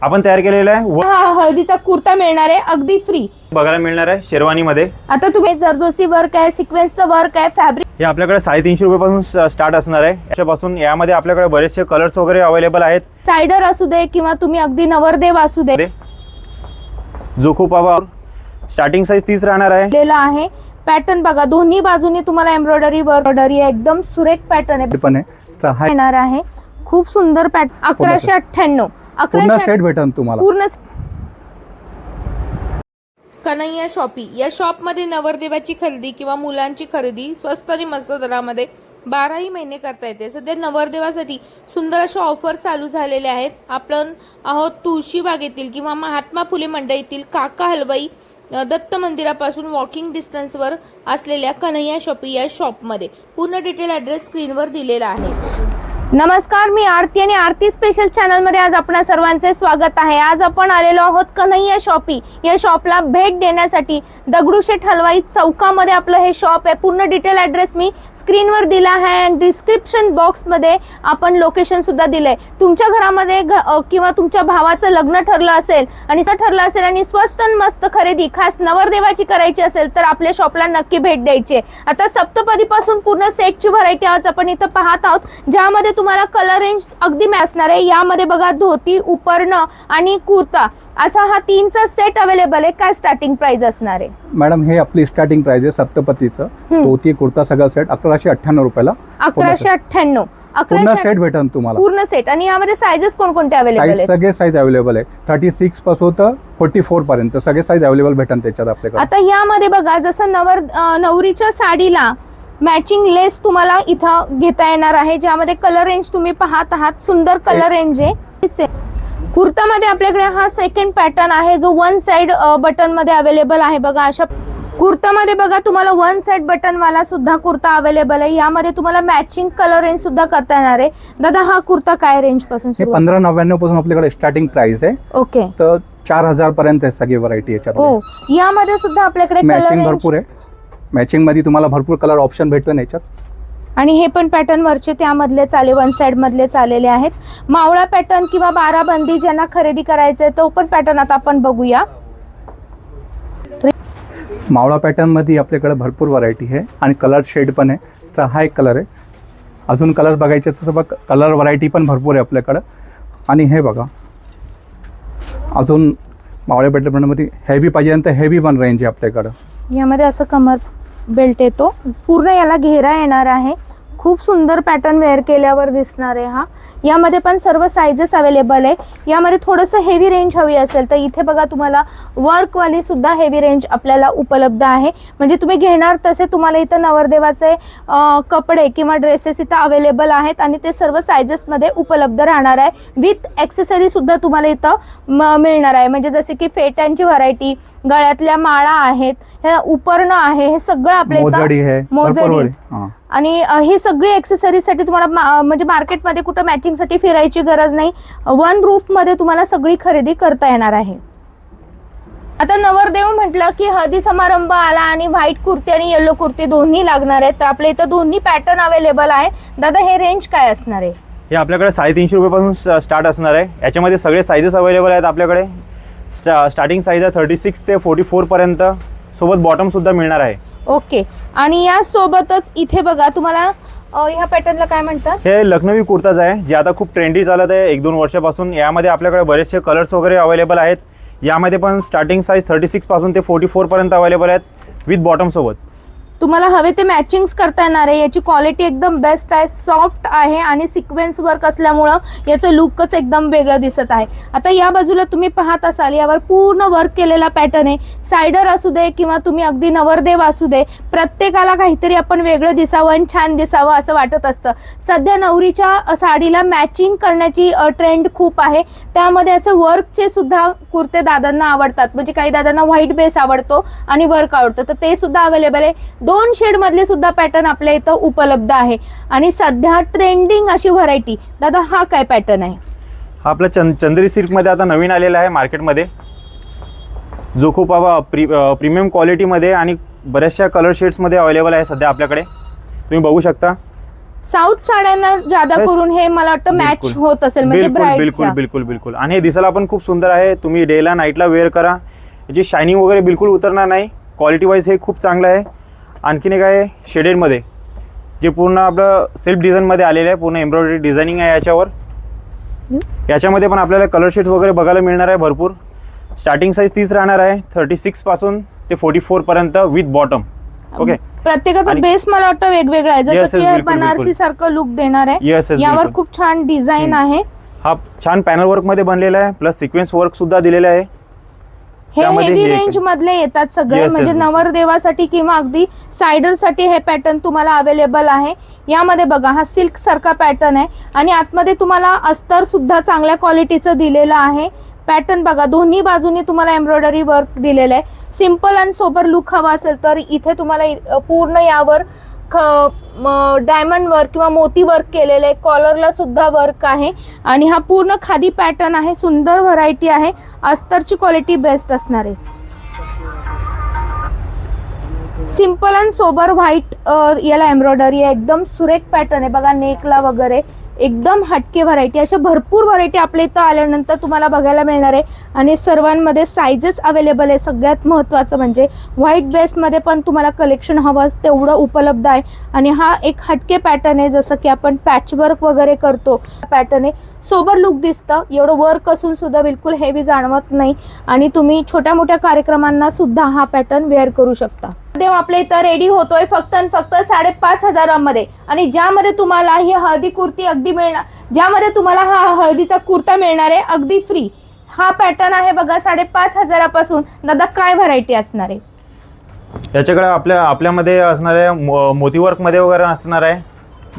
आपण तयार केलेला आहे। हा हळदीचा कुर्ता मिळणार आहे अगदी फ्री, बघायला मिळणार आहे शेरवानी मध्ये। आता तुम्ही जरदोसी वर्क आहे, सिक्वेन्सचं वर्क आहे, फॅब्रिक हे आपल्याकडे 350 रुपयापासून स्टार्ट असणार आहे। याच्यापासून यामध्ये आपल्याकडे बरेचसे कलर्स वगैरे अवेलेबल आहेत। सायडर असू दे किंवा तुम्ही अगदी नवरदेव असू दे, जो खूप स्टार्टिंग साईज 30 राहणार आहे। पॅटर्न बघा, दोन्ही बाजूनी तुम्हाला एम्ब्रॉयडरी वर्क आहे, एकदम सुरेख पॅटर्न आहे पण येणार आहे। खूप सुंदर पॅटर्न 1198 पूर्ण सेट भेटन तुम्हाला। पूर्ण कन्हैया शॉपी या शॉप मध्ये नवरदेवाची खरेदी किंवा मुलांची खरेदी स्वस्त आणि मस्त दरामध्ये 12ही महिने करता येते। सध्या नवरदेवासाठी सुंदर अशा ऑफर चालू झालेल्या आहेत। आपण आहोत तुळशीबागेतील किंवा महात्मा फुले मंडईतील काका हलवाई दत्त मंदिरापासून वॉकिंग डिस्टन्सवर असलेल्या कन्हैया शॉपी या शॉपमध्ये। पूर्ण डिटेल ॲड्रेस स्क्रीनवर दिलेला आहे। नमस्कार, मी आरती आणि आरती स्पेशल चॅनल मध्ये आज आपणा सर्वांचे स्वागत आहे। आज आपण आलेलो आहोत कन्हैया शॉपी या शॉपला भेट देण्यासाठी। दगडूशेठ हलवाई चौकामध्ये आपलं हे शॉप आहे। पूर्ण डिटेल ॲड्रेस मी स्क्रीनवर दिला आहे आणि डिस्क्रिप्शन बॉक्स मध्ये आपण लोकेशन सुद्धा दिलंय। तुमच्या घरामध्ये किंवा तुमच्या भावाचं लग्न ठरलं असेल आणि स्वस्त आणि मस्त खरेदी खास नवरदेवाची करायची असेल तर आपल्या शॉपला नक्की भेट द्यायची आहे। आता सप्तपदी पासून पूर्ण सेटची व्हरायटी आज आपण इथं पाहत आहोत, ज्यामध्ये तुम्हाला कलर रेंज अगदी असणार आहे। यामध्ये बघा धोती, उपरणं आणि कुर्ता असा हा 3चा सेट अवेलेबल आहे। काय स्टार्टिंग प्राइस असणार आहे मॅडम? हे आपली स्टार्टिंग प्राइस आहे सप्तपतीचं धोती कुर्ता सगळं सेट 1198 रुपयाला। 1198 पूर्ण सेट भेटन तुम्हाला, पूर्ण सेट। आणि यामध्ये साइजेस कोणकोणते अवेलेबल आहेत? सगळे साईज अवेलेबल आहे 36 पासून तर 44 पर्यंत सगळे साईज अवेलेबल भेटन त्याच्यात आपल्याकडे। आता यामध्ये बघा जसं नवरीच्या साडीला मॅचिंग लेस तुम्हाला इथं घेता येणार आहे, ज्यामध्ये कलर रेंज तुम्ही पाहत आहात। सुंदर कलर रेंज आहे। कुर्तामध्ये आपल्याकडे हा सेकंड पॅटर्न आहे जो वन साइड बटन मध्ये अवेलेबल आहे। बघा अशा कुर्तामध्ये बघा तुम्हाला वन साइड बटन वाला सुद्धा कुर्ता अवेलेबल आहे। यामध्ये तुम्हाला मॅचिंग कलर रेंज सुद्धा करता येणार आहे। दादा हा कुर्ता काय रेंज पासून? 1599 पासून आपल्याकडे स्टार्टिंग प्राइस आहे। ओके, तर 4000 पर्यंत आहे सगळी व्हरायटी याच्यात। हो, यामध्ये सुद्धा आपल्याकडे मॅचिंग भरपूर आहे। मॅचिंग मध्ये तुम्हाला भरपूर कलर ऑप्शन भेटतो याच्यात। आणि हे पण पॅटर्न वरचे त्यामधले चाले वन साइड मधले चालेले आहेत। मावळा पॅटर्न किंवा 12 बंदी ज्यांना खरेदी करायचंय तो पण पॅटर्न आता आपण बघूया। मावळा पॅटर्न मध्ये आपल्याकडे भरपूर व्हरायटी आहे आणि कलर शेड पण आहे। तर हा एक कलर आहे, अजून कलर बघायचे तर बघ कलर व्हरायटी पण भरपूर आहे आपल्याकडे। आणि हे बघा अजून मावळा पॅटर्न मध्ये हेवी पाहिजे तर हेवी पण रेंज आहे आपल्याकडे। यामध्ये असं कमर बेल्ट येतो, पूर्ण याला घेरा येणार आहे। खूप सुंदर पॅटर्न वेअर केल्यावर दिसणार आहे हा। यामध्ये पण सर्व साइजेस अवेलेबल आहे। यामध्ये थोडंसं हेवी रेंज हवी असेल तर इथे बघा तुम्हाला वर्कवाली सुद्धा हेवी रेंज आपल्याला उपलब्ध आहे। म्हणजे तुम्ही घेणार तसे तुम्हाला इथं नवरदेवाचे कपडे किंवा ड्रेसेस इथं अवेलेबल आहेत आणि ते सर्व साइजेसमध्ये उपलब्ध राहणार आहे। विथ ॲक्सेसरी सुद्धा तुम्हाला इथं मिळणार आहे। म्हणजे जसे की फेट्यांची व्हरायटी, गळ्यातल्या माळा आहेत, हे उपरणं आहे, हे सगळं आपल्या मोजडी आणि हे सगळे ॲक्सेसरीजसाठी तुम्हाला म्हणजे मार्केटमध्ये कुठं मॅचिंगसाठी फिरायची गरज नाही। वन रूफ मध्ये तुम्हाला सगळी खरेदी करता येणार आहे। आता नवरदेव म्हटलं की हळदी समारंभ आला आणि व्हाईट कुर्ती आणि येलो कुर्ती दोन्ही लागणार आहेत, तर आपल्या इथं दोन्ही पॅटर्न अवेलेबल आहे। दादा हे रेंज काय असणार आहे? हे आपल्याकडे 350 रुपयापासून स्टार्ट असणार आहे। याच्यामध्ये सगळे साइजेस अवेलेबल आहेत आपल्याकडे। स्टार्टिंग साइज आहे 36 ते 44 पर्यंत, सोबत बॉटम सुद्धा मिळणार आहे। ओके, आणि या सोबतच इथे बघा तुम्हाला ह्या पॅटर्नला काय म्हणतात? हे लखनवी कुर्ताज आहे जे आता खूप ट्रेंडी चालत आहे 1-2 वर्षापासून। यामध्ये आपल्याकडे बरेचसे कलर्स वगैरे अवेलेबल आहेत। यामध्ये पण स्टार्टिंग साइज 36 पासून ते 44 पर्यंत अवेलेबल आहेत विथ बॉटम सोबत। तुम्हाला हवे ते मॅचिंग्स करता येणार आहे। याची क्वालिटी एकदम बेस्ट आहे, सॉफ्ट आहे आणि सिक्वेन्स वर्क असल्यामुळं याचं लुकच एकदम वेगळं दिसत आहे। आता या बाजूला तुम्ही पाहत असाल यावर पूर्ण वर्क केलेला पॅटर्न आहे। सायडर असू दे किंवा तुम्ही अगदी नवरदेव असू दे, प्रत्येकाला काहीतरी आपण वेगळं दिसावं आणि छान दिसावं असं वाटत असतं। सध्या नवरीच्या साडीला मॅचिंग करण्याची ट्रेंड खूप आहे, त्यामध्ये असं वर्कचे सुद्धा कुर्ते दादांना आवडतात। म्हणजे काही दादांना व्हाईट बेस आवडतो आणि वर्क आवडतं, तर ते सुद्धा अवेलेबल आहे। 2 शेड मधले सुद्धा पॅटर्न आपल्या इथं उपलब्ध आहे आणि सध्या ट्रेंडिंग अशी व्हरायटी। दादा हा काय पॅटर्न आहे? हा आपला चंदेरी सिल्क मध्ये आता नवीन आलेला आहे मार्केटमध्ये, जो खूप प्रीमियम क्वालिटी मध्ये आणि बऱ्याचशा कलर शेड्स मध्ये अवेलेबल आहे सध्या आपल्याकडे। तुम्ही बघू शकता साऊथ साड्यांना ज्यादा Yes. करून हे मला वाटतं मॅच बिलकुल. होत असेल म्हणजे बिलकुल बिलकुल ब्राईडच्या. बिलकुल बिलकुल. आणि हे दिसायला पण खूप सुंदर आहे. तुम्ही डेला नाईटला वेअर करा, याची शायनिंग वगैरे बिलकुल उतरणार नाही. क्वालिटी वाईज हे खूप चांगलं आहे. आणखीन एक आहे शेडेडमध्ये, जे पूर्ण आपलं सेल्फ डिझाईनमध्ये आलेलं आहे. पूर्ण एम्ब्रॉयडरी डिझायनिंग आहे याच्यावर. याच्यामध्ये पण आपल्याला कलर शेड वगैरे बघायला मिळणार आहे भरपूर. स्टार्टिंग साईज 30 राहणार आहे, 36 पासून ते 44 पर्यंत विथ बॉटम. ओके. प्रत्येकाचा आणि- बेस मला वाटतं वेगवेगळा आहे, Yes, जसं yes, की बिलकुल, बनारसी सारखं लुक देणार आहे. Yes, yes, यावर बिलकुल. खूप छान डिझाईन आहे. हा छान पॅनल वर्कमध्ये बनलेला आहे, प्लस सिक्वेन्स वर्क सुद्धा दिलेलं आहे. हे त्यामध्ये हेवी हे- रेंज मधले येतात सगळे. Yes, yes, म्हणजे बिलकुल. नवरदेवासाठी किंवा अगदी सायडर साठी हे पॅटर्न तुम्हाला अवेलेबल आहे. यामध्ये बघा हा सिल्क सारखा पॅटर्न आहे आणि आतमध्ये तुम्हाला अस्तर सुद्धा चांगल्या क्वालिटीचं दिलेलं आहे. पॅटर्न बघा, दोन्ही बाजूनी तुम्हाला एम्ब्रॉयडरी वर्क दिलेलं आहे. सिम्पल आणि सोबर लुक हवा असेल तर इथे तुम्हाला पूर्ण यावर डायमंड वर्क किंवा मोती वर्क केलेलं आहे. कॉलरला सुद्धा वर्क आहे आणि हा पूर्ण खादी पॅटर्न आहे. सुंदर व्हरायटी आहे. अस्तरची क्वालिटी बेस्ट असणार आहे. सिंपल अँड सोबर व्हाईट याला एम्ब्रॉयडरी आहे. एकदम सुरेख पॅटर्न आहे बघा, नेकला वगैरे एकदम हटके व्हरायटी. अशा भरपूर व्हरायटी आपल्या इथं आल्यानंतर तुम्हाला बघायला मिळणार आहे आणि सर्वांमध्ये सायझेस अवेलेबल आहे. सगळ्यात महत्त्वाचं म्हणजे व्हाईट बेसमध्ये पण तुम्हाला कलेक्शन हवं तेवढं उपलब्ध आहे. आणि हा एक हटके पॅटर्न आहे, जसं की आपण पॅचवर्क वगैरे करतो पॅटर्न आहे. सोबर लुक दिसतं, एवढं वर्क असून सुद्धा बिलकुल हेवी जाणवत नाही आणि तुम्ही छोट्या मोठ्या कार्यक्रमांना सुद्धा हा पॅटर्न वेअर करू शकता. देव आपल्या इथं रेडी होतोय फक्त आणि फक्त 5,500 मध्ये, आणि ज्यामध्ये तुम्हाला ही हळदी कुर्ती अगदी मिळणार, ज्यामध्ये तुम्हाला हा हळदीचा कुर्ता मिळणार आहे अगदी फ्री. हा पॅटर्न आहे बघा 5,500 पासून. दादा काय व्हरायटी असणार आहे याच्याकडे आपल्यामध्ये असणार आहे मोती वर्कमध्ये वगैरे असणार आहे.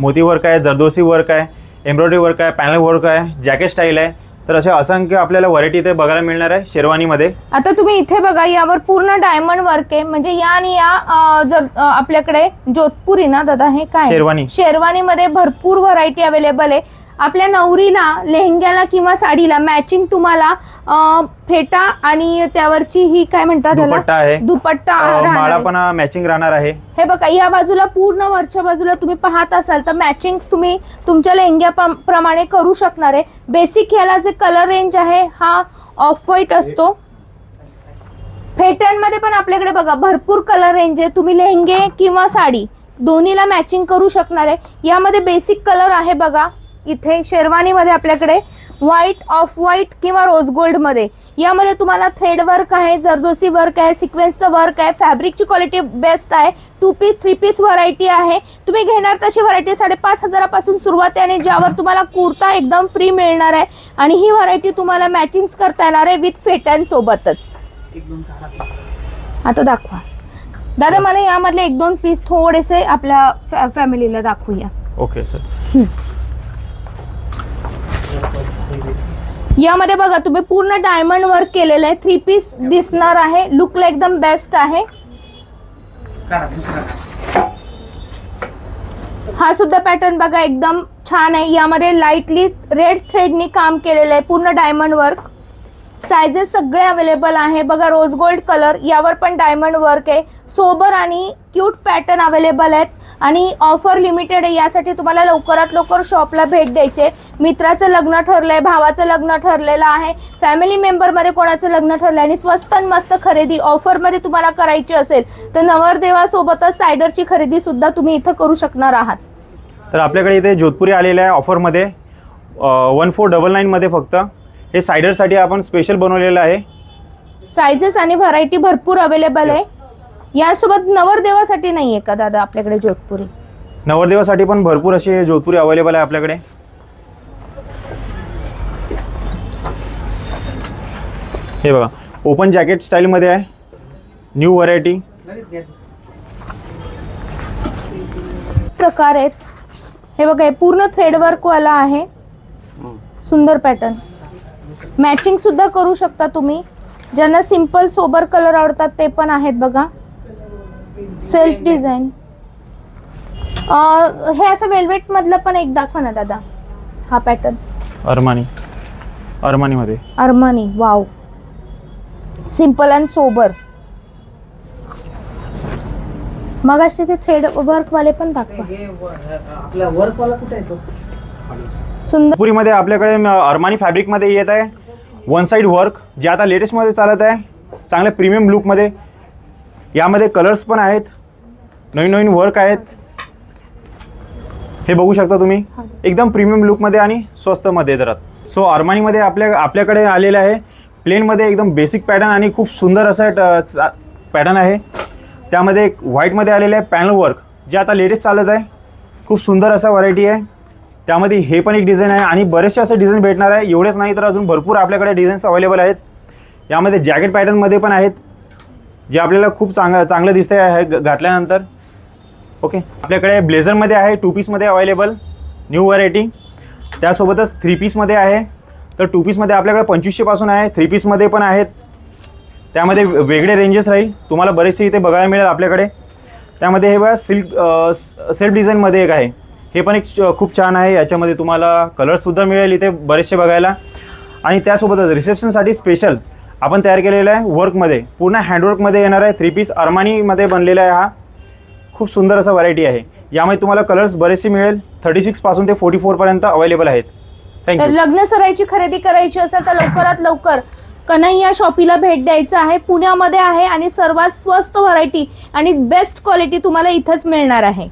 मोती वर्क आहे, जरदोसी वर्क आहे, एम्ब्रॉयडरी वर्क आहे, पॅनल वर्क आहे, जॅकेट स्टाईल आहे. तर असे असंख्य आपल्याला व्हरायटी इथे बघायला मिळणार आहे शेरवानीमध्ये. आता तुम्ही इथे बघा, यावर पूर्ण डायमंड वर्क आहे. म्हणजे या आणि या जर आपल्याकडे जोधपुरी ना दादा, हे काय शेरवानी. शेरवानीमध्ये भरपूर व्हरायटी अवेलेबल आहे. आपल्या नवरीला लेहंग्याला किंवा साडीला मॅचिंग तुम्हाला फेटा आणि त्यावरची ही काय म्हणतात त्याला, दुपट्टा आहे, दुपट्टा राहणार माळा आहे. पण मॅचिंग राहणार आहे. हे बघा, या बाजूला पूर्ण वरच्या बाजूला तुम्ही पाहत असाल तर मॅचिंग तुम्ही तुमच्या लेहंग्या प्रमाणे करू शकणार आहे. बेसिक ह्याला जे कलर रेंज आहे हा ऑफ व्हाईट असतो. फेट्यांमध्ये पण आपल्याकडे बघा भरपूर कलर रेंज आहे. तुम्ही लेहंगे किंवा साडी दोन्हीला मॅचिंग करू शकणार आहे. यामध्ये बेसिक कलर आहे बघा, इथे शेरवानीमध्ये आपल्याकडे व्हाईट, ऑफ व्हाईट किंवा रोज गोल्ड मध्ये. यामध्ये तुम्हाला थ्रेड वर्क आहे, जरदोसी वर्क आहे, सिक्वेन्सचं वर्क आहे. फॅब्रिकची क्वालिटी बेस्ट आहे. 2 पीस 3 पीस व्हरायटी आहे. तुम्ही घेणार तशी व्हरायटी 5,500 पासून सुरुवात आहे आणि ज्यावर तुम्हाला कुर्ता एकदम फ्री मिळणार आहे. आणि ही व्हरायटी तुम्हाला मॅचिंग करता येणार आहे विथ फेट्यांसोबतच. आता दाखवा दादा, मला यामधले 1-2 पीस थोडेसे आपल्या फॅमिलीला दाखवूया. Okay sir. यामध्ये बघा तुम्ही पूर्ण डायमंड वर्क केलेलं आहे. 3 पीस दिसणार आहे. लुकला एकदम बेस्ट आहे. हा सुद्धा पॅटर्न बघा एकदम छान आहे. यामध्ये लाईटली रेड थ्रेडनी काम केलेलं आहे. पूर्ण डायमंड वर्क. सायझेस सगळे अवेलेबल आहे बघा. रोज गोल्ड कलर, यावर पण डायमंड वर्क आहे. सोबर आणि क्यूट पॅटर्न अवेलेबल आहेत आणि ऑफर लिमिटेड आहे. यासाठी तुम्हाला लवकरात लवकर शॉपला भेट द्यायचे. मित्राचं लग्न ठरलंय, भावाचं लग्न ठरलेलं आहे, फॅमिली मेंबरमध्ये कोणाचं लग्न ठरलंय आणि स्वस्त आणि मस्त खरेदी ऑफरमध्ये तुम्हाला करायची असेल तर नवरदेवासोबतच सायडरची खरेदी सुद्धा तुम्ही इथं करू शकणार आहात. तर आपल्याकडे इथे जोधपुरी आलेलं आहे ऑफरमध्ये 1499 मध्ये. फक्त हे सायडरसाठी आपण स्पेशल बनवलेलं आहे. सायझेस आणि व्हरायटी भरपूर अवेलेबल आहे. यासोबत नवरदेवासाठी नाहीये का दादा आपल्याकडे जोधपुरी? नवरदेवासाठी पण भरपूर असे जोधपुरी अवेलेबल आहे आपल्याकडे. हे बघा, ओपन जॅकेट स्टाईलमध्ये आहे. न्यू व्हरायटी प्रकार आहेत. हे बघा, हे पूर्ण थ्रेड वर्क वाला आहे. सुंदर पॅटर्न. मॅचिंग सुद्धा करू शकता तुम्ही. ज्यांना सिंपल सोबर कलर आवडतात ते पण आहेत बघा. Self design. हे असं वेल्वेट मधलं पण एक दाखवा ना दादा. हा पॅटर्न अरमानीमध्ये. Armani. Wow, simple and sober. मग असे ते थ्रेड वर्क वाले पण दाखवा. आपला वर्क वाला कुठे आहे तो? सुंदर. पुरीमध्ये आपल्याकडे अरमानी फॅब्रिकमध्ये येत आहे वन साईड वर्क, जे आता लेटेस्टमध्ये चालत आहे, चांगल्या प्रीमियम लुकमध्ये. यामध्ये कलर्स पण आहेत, नवीन नवीन वर्क आहेत. हे बघू शकता तुम्ही, एकदम प्रीमियम लुकमध्ये आणि स्वस्तमध्ये दरात. सो अरमानीमध्ये आपल्याकडे आलेलं आहे प्लेनमध्ये एकदम बेसिक पॅटर्न आणि खूप सुंदर असा पॅटर्न आहे. त्यामध्ये एक व्हाईटमध्ये आलेलं आहे पॅनल वर्क, जे आता लेटेस्ट चालत आहे. खूप सुंदर असा व्हरायटी आहे. त्यामध्ये हे पण एक डिझाईन आहे आणि बरेचसे असे डिझाईन भेटणार आहे. एवढेच नाही तर अजून भरपूर आपल्याकडे डिझाईन्स अवेलेबल आहेत. यामध्ये जॅकेट पॅटर्नमध्ये पण आहेत, जे आपल्याला खूप चांगलं दिसते आहे घातल्यानंतर. ओके, आपल्याकडे ब्लेझरमध्ये आहे 2 पीसमध्ये अवेलेबल न्यू व्हरायटी. त्यासोबतच 3 पीसमध्ये आहे. तर 2 पीसमध्ये आपल्याकडे 2500 पासून आहे, 3 पीसमध्ये पण आहेत. त्यामध्ये वेगळे रेंजेस राहील, तुम्हाला बरेचसे इथे बघायला मिळेल आपल्याकडे. त्यामध्ये हे बघा सेल्फ डिझाईनमध्ये एक आहे, हे पण एक खूप छान आहे. याच्यामध्ये तुम्हाला कलर्ससुद्धा मिळेल इथे बरेचसे बघायला. आणि त्यासोबतच रिसेप्शनसाठी स्पेशल आपण तयार केलेला आहे वर्कमध्ये, पूर्ण हँडवर्कमध्ये येणार आहे. 3 पीस अरमानीमध्ये बनलेला आहे. हा खूप सुंदर असा व्हरायटी आहे. यामध्ये तुम्हाला कलर्स बरेचसे मिळेल. 36 पासून ते 44 पर्यंत अवेलेबल आहेत. तर थँक्यू. लग्न सराईची खरेदी करायची असेल तर लवकरात लवकर कन्हैया शॉपीला भेट द्यायचं आहे. पुण्यामध्ये आहे आणि सर्वात स्वस्त व्हरायटी आणि बेस्ट क्वालिटी तुम्हाला इथंच मिळणार आहे.